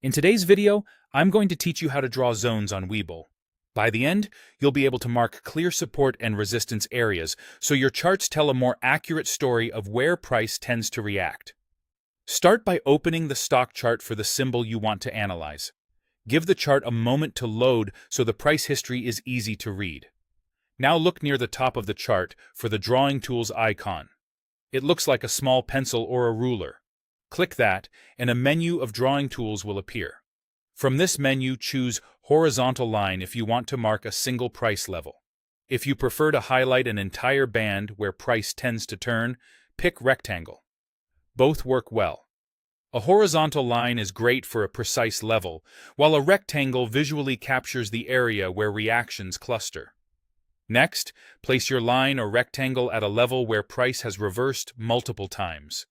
In today's video, I'm going to teach you how to draw zones on Webull. By the end, you'll be able to mark clear support and resistance areas, so your charts tell a more accurate story of where price tends to react. Start by opening the stock chart for the symbol you want to analyze. Give the chart a moment to load so the price history is easy to read. Now look near the top of the chart for the drawing tools icon. It looks like a small pencil or a ruler. Click that, and a menu of drawing tools will appear. From this menu, choose Horizontal Line if you want to mark a single price level. If you prefer to highlight an entire band where price tends to turn, pick Rectangle. Both work well. A horizontal line is great for a precise level, while a rectangle visually captures the area where reactions cluster. Next, place your line or rectangle at a level where price has reversed multiple times.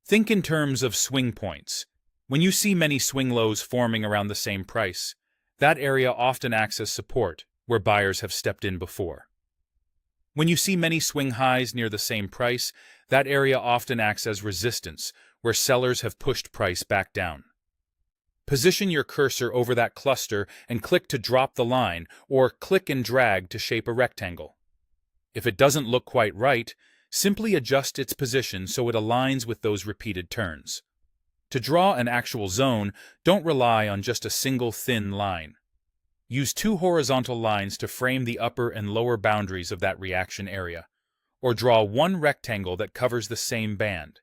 Think in terms of swing points. When you see many swing lows forming around the same price, that area often acts as support, where buyers have stepped in before. When you see many swing highs near the same price, that area often acts as resistance, where sellers have pushed price back down. Position your cursor over that cluster and click to drop the line, or click and drag to shape a rectangle. If it doesn't look quite right, simply adjust its position so it aligns with those repeated turns. To draw an actual zone, don't rely on just a single thin line. Use two horizontal lines to frame the upper and lower boundaries of that reaction area, or draw one rectangle that covers the same band.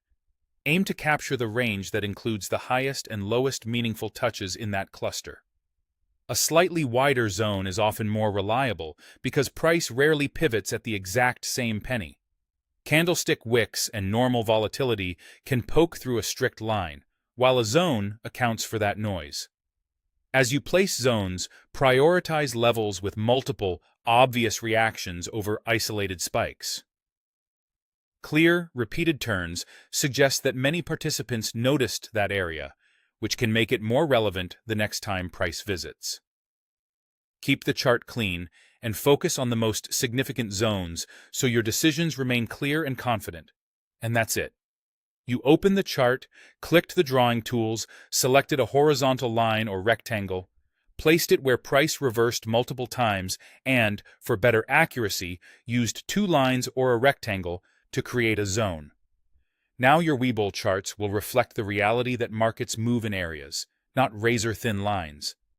Aim to capture the range that includes the highest and lowest meaningful touches in that cluster. A slightly wider zone is often more reliable because price rarely pivots at the exact same penny. Candlestick wicks and normal volatility can poke through a strict line, while a zone accounts for that noise. As you place zones, prioritize levels with multiple, obvious reactions over isolated spikes. Clear, repeated turns suggest that many participants noticed that area, which can make it more relevant the next time price visits. Keep the chart clean and focus on the most significant zones so your decisions remain clear and confident. And that's it. You opened the chart, clicked the drawing tools, selected a horizontal line or rectangle, placed it where price reversed multiple times, and, for better accuracy, used two lines or a rectangle to create a zone. Now your Webull charts will reflect the reality that markets move in areas, not razor-thin lines.